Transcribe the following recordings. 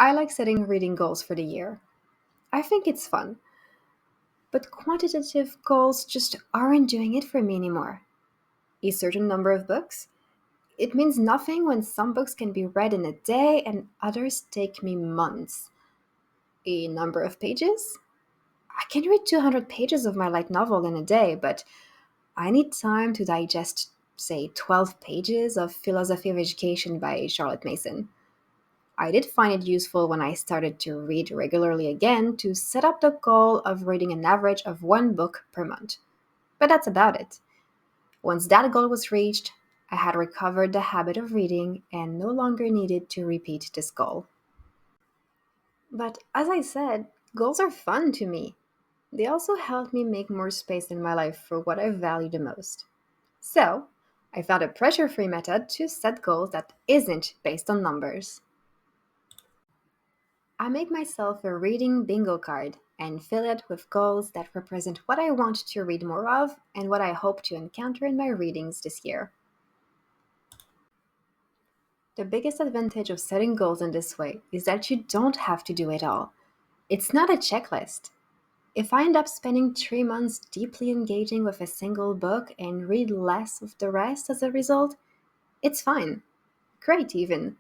I like setting reading goals for the year. I think it's fun, but quantitative goals just aren't doing it for me anymore. A certain number of books? It means nothing when some books can be read in a day and others take me months. A number of pages? I can read 200 pages of my light novel in a day, but I need time to digest, say, 12 pages of Philosophy of Education by Charlotte Mason. I did find it useful when I started to read regularly again to set up the goal of reading an average of one book per month. But that's about it. Once that goal was reached, I had recovered the habit of reading and no longer needed to repeat this goal. But as I said, goals are fun to me. They also help me make more space in my life for what I value the most. So, I found a pressure free method to set goals that isn't based on numbers. I make myself a reading bingo card and fill it with goals that represent what I want to read more of and what I hope to encounter in my readings this year. The biggest advantage of setting goals in this way is that you don't have to do it all. It's not a checklist. If I end up spending 3 months deeply engaging with a single book and read less of the rest as a result, it's fine. Great, even.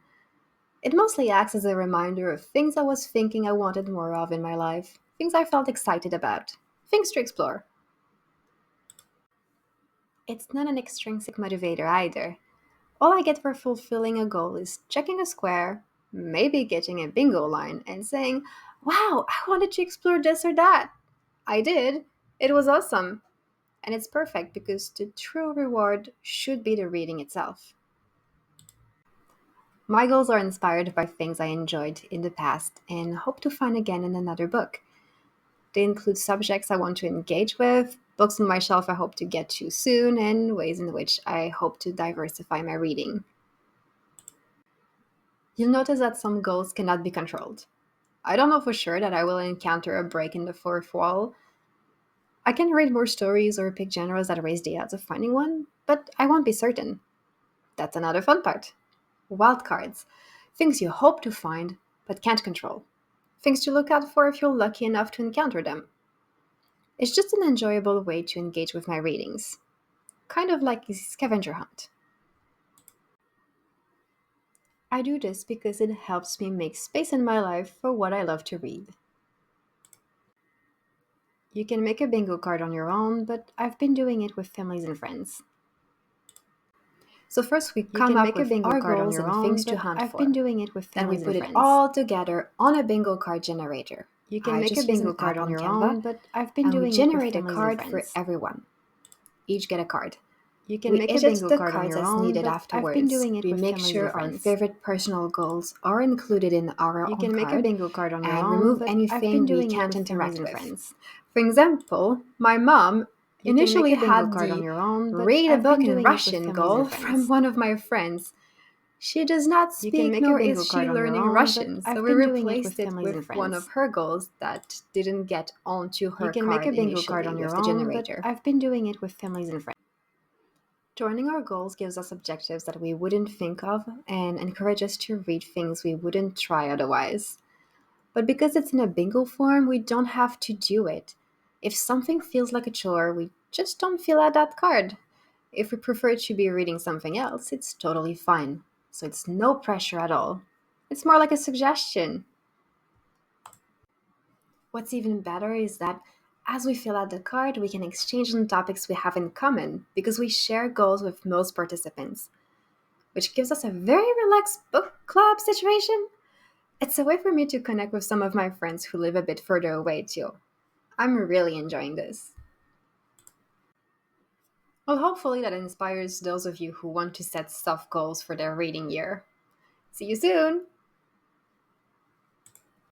It mostly acts as a reminder of things I was thinking I wanted more of in my life, things I felt excited about, things to explore. It's not an extrinsic motivator either. All I get for fulfilling a goal is checking a square, maybe getting a bingo line, and saying, "Wow, I wanted to explore this or that." I did. It was awesome. And it's perfect because the true reward should be the reading itself. My goals are inspired by things I enjoyed in the past and hope to find again in another book. They include subjects I want to engage with, books on my shelf I hope to get to soon, and ways in which I hope to diversify my reading. You'll notice that some goals cannot be controlled. I don't know for sure that I will encounter a break in the fourth wall. I can read more stories or pick genres that raise the odds of finding one, but I won't be certain. That's another fun part. Wildcards. Things you hope to find, but can't control. Things to look out for if you're lucky enough to encounter them. It's just an enjoyable way to engage with my readings. Kind of like a scavenger hunt. I do this because it helps me make space in my life for what I love to read. You can make a bingo card on your own, but I've been doing it with families and friends. So first we You come can up make a with bingo our card on goals your and own, things to but hunt I've for. been doing it with Then we families put and it friends. all together on a bingo card generator. You can I make a just use bingo an card app on on your Canva, own, but I've been and we doing it with generate a families and card for friends. everyone. Each get a card. You can We make a edit bingo the card on cards your as own, needed but I've been afterwards. doing it We with make families and sure our friends. favorite personal goals are included in our You own can make a card bingo card on your and own, remove but I've been anything we doing it can't with families interact and with. friends. For example, my mom You can make initially a bingo had card on the your own, but read a I've been book in doing it with Russian families goal and from friends. one of my friends. She does not You can speak make a nor is bingo she card on your learning own, but Russian, so I've we been doing it with replaced it families and with one friends. of her goals that didn't get onto You her can make a card bingo card initially on with your the own, but generator. I've been doing it with families and friends. Joining our goals gives us objectives that we wouldn't think of and encourage us to read things we wouldn't try otherwise. But because it's in a bingo form, we don't have to do it. If something feels like a chore, we just don't fill out that card. If we prefer to be reading something else, it's totally fine. So it's no pressure at all. It's more like a suggestion. What's even better is that as we fill out the card, we can exchange on topics we have in common because we share goals with most participants, which gives us a very relaxed book club situation. It's a way for me to connect with some of my friends who live a bit further away too. I'm really enjoying this. Well, hopefully that inspires those of you who want to set soft goals for their reading year. See you soon!